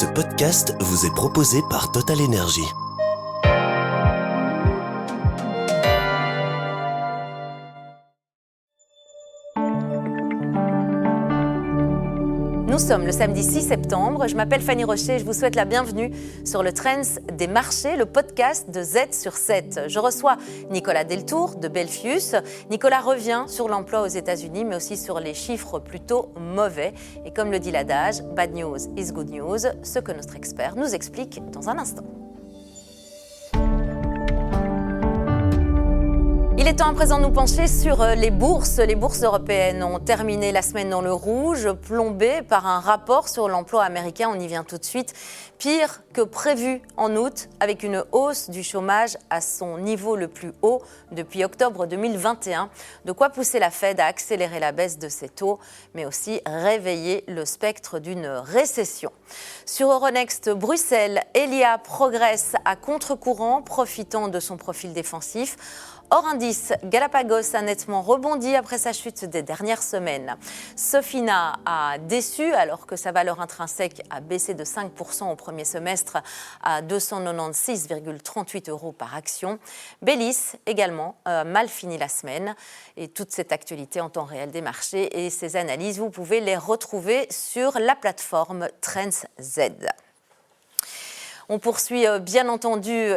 Ce podcast vous est proposé par Total Energy. Nous sommes le samedi 6 septembre, je m'appelle Fanny Rocher et je vous souhaite la bienvenue sur le Trends des marchés, le podcast de Z sur 7. Je reçois Nicolas Deltour de Belfius. Nicolas revient sur l'emploi aux États-Unis, mais aussi sur les chiffres plutôt mauvais. Et comme le dit l'adage, bad news is good news, ce que notre expert nous explique dans un instant. Il est temps à présent de nous pencher sur les bourses. Les bourses européennes ont terminé la semaine dans le rouge, plombées par un rapport sur l'emploi américain. On y vient tout de suite. Pire que prévu en août, avec une hausse du chômage à son niveau le plus haut depuis octobre 2021. De quoi pousser la Fed à accélérer la baisse de ses taux, mais aussi réveiller le spectre d'une récession. Sur Euronext Bruxelles, Elia progresse à contre-courant, profitant de son profil défensif. Hors indice, Galapagos a nettement rebondi après sa chute des dernières semaines. Sofina a déçu alors que sa valeur intrinsèque a baissé de 5% au premier semestre à 296,38 € par action. Bélis également a mal fini la semaine. Et toute cette actualité en temps réel des marchés et ces analyses, vous pouvez les retrouver sur la plateforme Trends Z. On poursuit bien entendu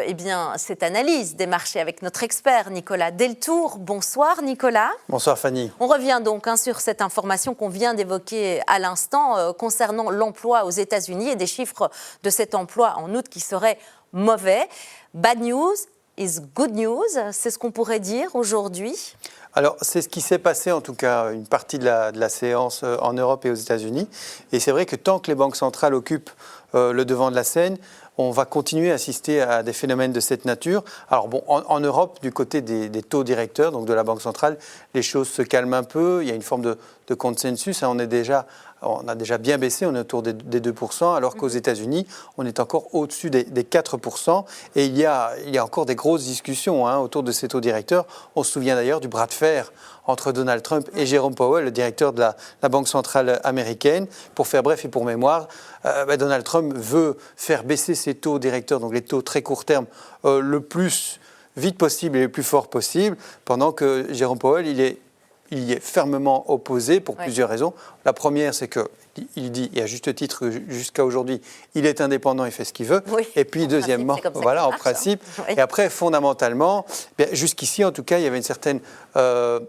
cette analyse des marchés avec notre expert Nicolas Deltour. Bonsoir Nicolas. Bonsoir Fanny. On revient donc sur cette information qu'on vient d'évoquer à l'instant concernant l'emploi aux États-Unis et des chiffres de cet emploi en août qui seraient mauvais. Bad news is good news, c'est ce qu'on pourrait dire aujourd'hui ? Alors, c'est ce qui s'est passé, en tout cas, une partie de la séance en Europe et aux États-Unis. Et c'est vrai que tant que les banques centrales occupent le devant de la scène, on va continuer à assister à des phénomènes de cette nature. Alors bon, en Europe, du côté des taux directeurs, donc de la Banque centrale, les choses se calment un peu. Il y a une forme de consensus. On a déjà bien baissé, on est autour des 2%, alors qu'aux États-Unis, on est encore au-dessus des 4%. Et il y a encore des grosses discussions autour de ces taux directeurs. On se souvient d'ailleurs du bras de fer entre Donald Trump et Jérôme Powell, le directeur de la Banque centrale américaine. Pour faire bref et pour mémoire, Donald Trump veut faire baisser ses taux directeurs, donc les taux très court terme, le plus vite possible et le plus fort possible, pendant que Jérôme Powell, il y est fermement opposé pour plusieurs raisons. La première, c'est qu'il dit, et à juste titre jusqu'à aujourd'hui, il est indépendant, il fait ce qu'il veut. Oui, et puis deuxièmement, en principe. Oui. Et après, fondamentalement, jusqu'ici en tout cas, il y avait une certaine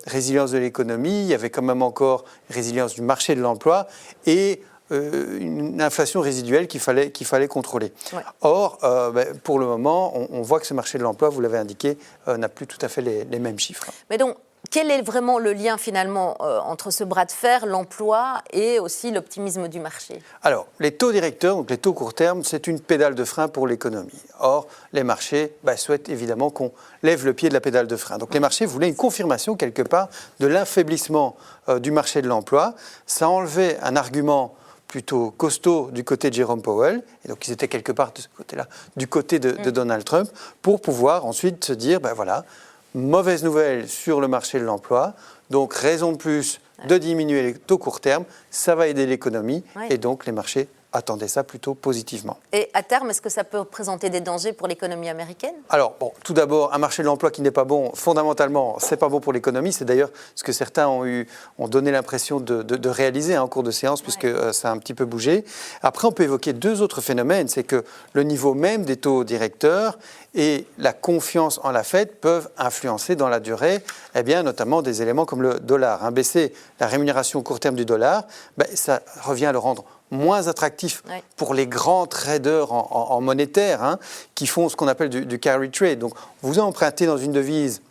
résilience de l'économie, il y avait quand même encore résilience du marché de l'emploi et une inflation résiduelle qu'il fallait contrôler. Ouais. Or, pour le moment, on voit que ce marché de l'emploi, vous l'avez indiqué, n'a plus tout à fait les mêmes chiffres. Mais donc, quel est vraiment le lien finalement entre ce bras de fer, l'emploi et aussi l'optimisme du marché ? Alors, les taux directeurs, donc les taux court terme, c'est une pédale de frein pour l'économie. Or, les marchés souhaitent évidemment qu'on lève le pied de la pédale de frein. Donc les marchés voulaient une confirmation quelque part de l'affaiblissement du marché de l'emploi. Ça enlevait un argument plutôt costaud du côté de Jérôme Powell, et donc ils étaient quelque part de ce côté-là, du côté de Donald Trump, pour pouvoir ensuite se dire, mauvaise nouvelle sur le marché de l'emploi, donc raison de plus de diminuer les taux court terme, ça va aider l'économie, et donc les marchés attendaient ça plutôt positivement. Et à terme, est-ce que ça peut présenter des dangers pour l'économie américaine ? Alors, tout d'abord, un marché de l'emploi qui n'est pas bon, fondamentalement, c'est pas bon pour l'économie. C'est d'ailleurs ce que certains ont donné l'impression de réaliser en cours de séance, puisque ça a un petit peu bougé. Après, on peut évoquer deux autres phénomènes. C'est que le niveau même des taux directeurs et la confiance en la Fed peuvent influencer dans la durée, notamment des éléments comme le dollar. Baisser la rémunération court terme du dollar, ça revient à le rendre moins attractif pour les grands traders en monétaire qui font ce qu'on appelle du carry trade. Donc, vous empruntez dans une devise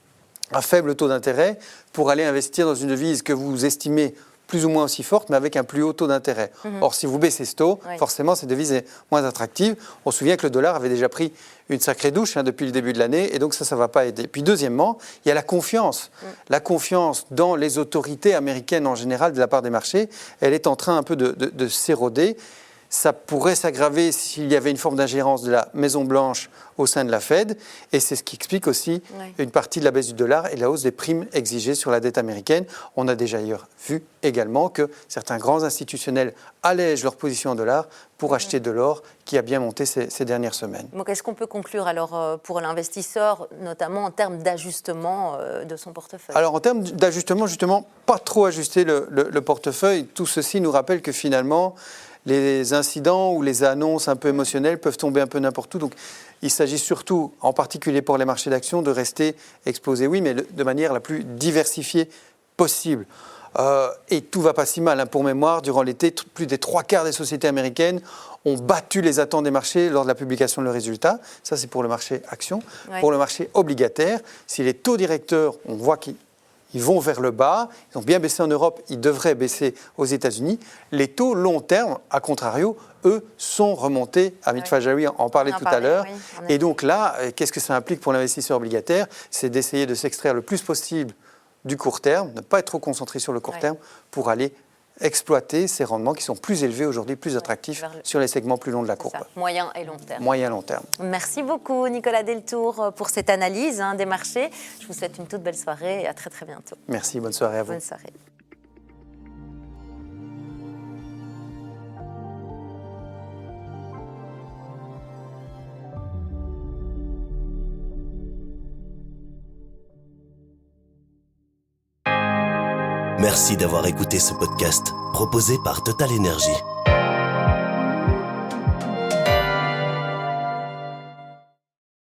à faible taux d'intérêt pour aller investir dans une devise que vous estimez plus ou moins aussi forte, mais avec un plus haut taux d'intérêt. Or, si vous baissez ce taux, forcément, cette devise est moins attractive. On se souvient que le dollar avait déjà pris une sacrée douche depuis le début de l'année, et donc ça ne va pas aider. Puis deuxièmement, il y a la confiance. La confiance dans les autorités américaines en général de la part des marchés, elle est en train un peu de s'éroder. Ça pourrait s'aggraver s'il y avait une forme d'ingérence de la Maison-Blanche au sein de la Fed. Et c'est ce qui explique aussi une partie de la baisse du dollar et de la hausse des primes exigées sur la dette américaine. On a déjà d'ailleurs vu également que certains grands institutionnels allègent leur position en dollars pour acheter de l'or qui a bien monté ces dernières semaines. Donc, est-ce qu'on peut conclure alors pour l'investisseur, notamment en termes d'ajustement de son portefeuille? Alors en termes d'ajustement, justement, pas trop ajuster le portefeuille. Tout ceci nous rappelle que finalement, les incidents ou les annonces un peu émotionnelles peuvent tomber un peu n'importe où. Donc il s'agit surtout, en particulier pour les marchés d'actions, de rester exposé, oui, mais de manière la plus diversifiée possible. Et tout ne va pas si mal. Hein. Pour mémoire, durant l'été, plus des 3/4 des sociétés américaines ont battu les attentes des marchés lors de la publication de leurs résultats. Ça, c'est pour le marché action. Ouais. Pour le marché obligataire, si les taux directeurs, on voit qu'ils vont vers le bas, ils ont bien baissé en Europe, ils devraient baisser aux États-Unis. Les taux long terme, à contrario, eux, sont remontés. Amit Fajawi en parlait tout à l'heure. Oui, et donc là, qu'est-ce que ça implique pour l'investisseur obligataire? C'est d'essayer de s'extraire le plus possible du court terme, ne pas être trop concentré sur le court terme pour aller exploiter ces rendements qui sont plus élevés aujourd'hui, plus attractifs sur les segments plus longs de la courbe. Moyen et long terme. Moyen long terme. Merci beaucoup Nicolas Deltour pour cette analyse des marchés. Je vous souhaite une toute belle soirée et à très très bientôt. Merci, bonne soirée à vous. Bonne soirée. Merci d'avoir écouté ce podcast proposé par Total Energy.